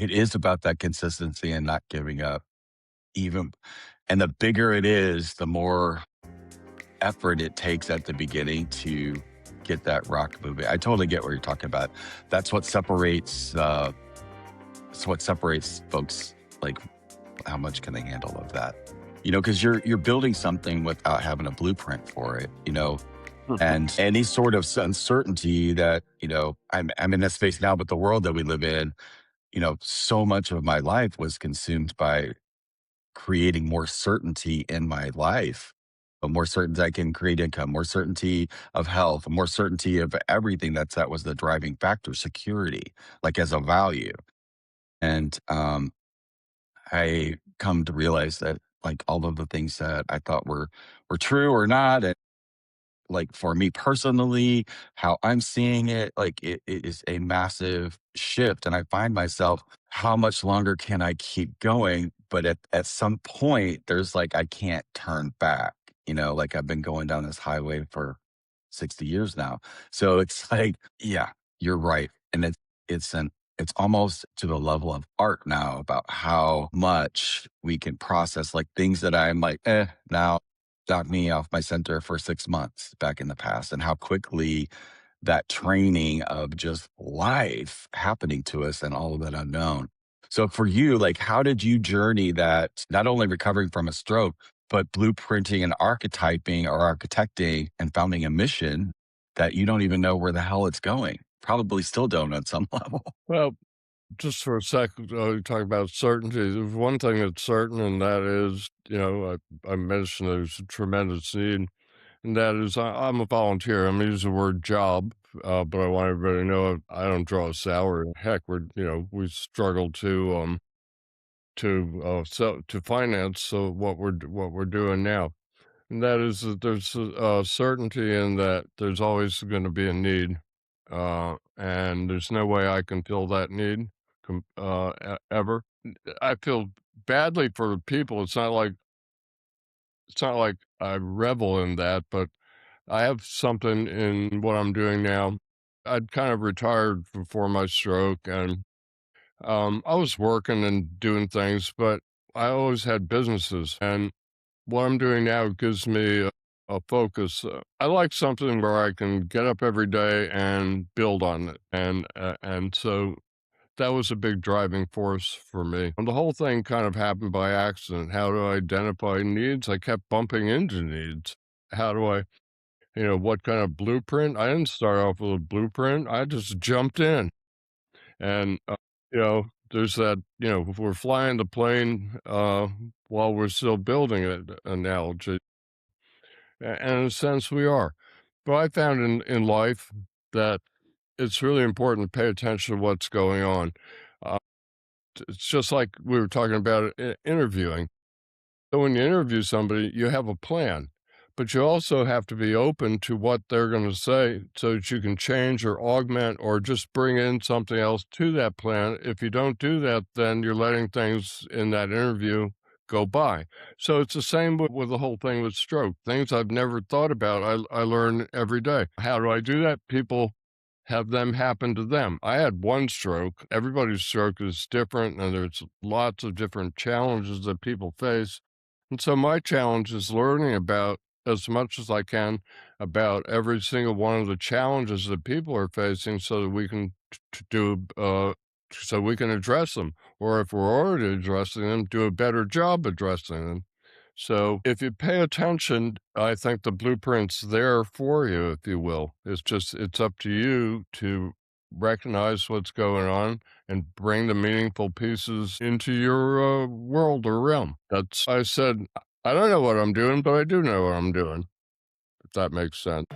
it is about that consistency and not giving up even and the bigger it is, the more effort it takes at the beginning to get that rock moving. I totally get what you're talking about. That's what separates, it's what separates folks, like, how much can they handle of that? Because you're building something without having a blueprint for it, and any sort of uncertainty that, I'm in this space now, but the world that we live in, so much of my life was consumed by creating more certainty in my life. More certainty I can create income, more certainty of health, more certainty of everything. That was the driving factor, security, like as a value. And I come to realize that like all of the things that I thought were true or not, and like for me personally, how I'm seeing it, like it is a massive shift. And I find myself, how much longer can I keep going? But at some point, there's like, I can't turn back, like I've been going down this highway for 60 years now. So it's like, yeah, you're right. And it's almost to the level of art now about how much we can process like things that I'm like, now knocked me off my center for 6 months back in the past, and how quickly that training of just life happening to us and all of that unknown. So for you, like, how did you journey that, not only recovering from a stroke, but blueprinting and archetyping or architecting and founding a mission that you don't even know where the hell it's going? Probably still don't on some level. Well, just for a second, you talk about certainty. There's one thing that's certain, and that is, I mentioned there's a tremendous need, and that is I'm a volunteer. I'm gonna use the word job, but I want everybody to know I don't draw a salary. Heck, we struggle to finance what we're doing now. And that is that there's a certainty in that there's always going to be a need, and there's no way I can fill that need ever. I feel badly for people. It's not like I revel in that, but I have something in what I'm doing now. I'd kind of retired before my stroke, and I was working and doing things, but I always had businesses, and what I'm doing now gives me a focus. I like something where I can get up every day and build on it, and so that was a big driving force for me. And the whole thing kind of happened by accident. How to identify needs? I kept bumping into needs. How do I, what kind of blueprint? I didn't start off with a blueprint. I just jumped in, and there's that. If we're flying the plane while we're still building it analogy. And in a sense, we are. But I found in life that it's really important to pay attention to what's going on. Uh, it's just like we were talking about interviewing. So when you interview somebody, you have a plan, but you also have to be open to what they're going to say so that you can change or augment or just bring in something else to that plan. If you don't do that, then you're letting things in that interview go by. So it's the same with the whole thing with stroke. Things I've never thought about, I learn every day. How do I do that? People have them happen to them. I had one stroke. Everybody's stroke is different, and there's lots of different challenges that people face. And so my challenge is learning about as much as I can about every single one of the challenges that people are facing so that we can so we can address them. Or if we're already addressing them, do a better job addressing them. So if you pay attention, I think the blueprint's there for you, if you will. It's up to you to recognize what's going on and bring the meaningful pieces into your world or realm. I said, I don't know what I'm doing, but I do know what I'm doing, if that makes sense.